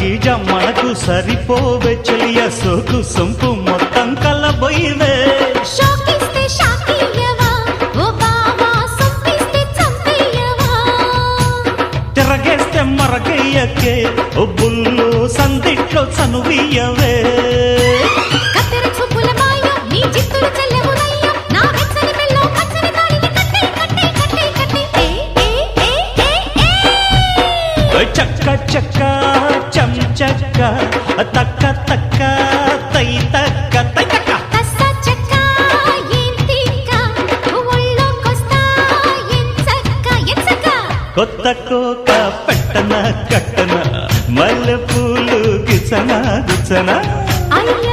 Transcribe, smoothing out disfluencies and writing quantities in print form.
గీజ మనకు సరిపోవే చెలియ సోకు సొంపు మొత్తం కలబోయివే షోకిస్తే షాకియవా ఓ బావా సొంపిస్తే చంపేయవా తిరగేస్తే మరగయ్యకే ఓ బుల్లు సందిట్లో చనువియవే కత్తెర చూపుల మాయ నీ జిత్తులు చెల్లెవునయ్య నా వెచ్చని మెల్లో పచ్చని తాళిని కట్టే కట్టే కట్టే కట్టే ఏ చక్క చక్క చం చక్క తక్క తక్క తై తక్క తై తక్క కస్స చెక్క ఏం తిక్క ఒళ్ళోకొస్తా ఎంచక్క కొత్త కోక పెట్టన కట్టన మల్లె పూలు గిచన గిచన అయ్య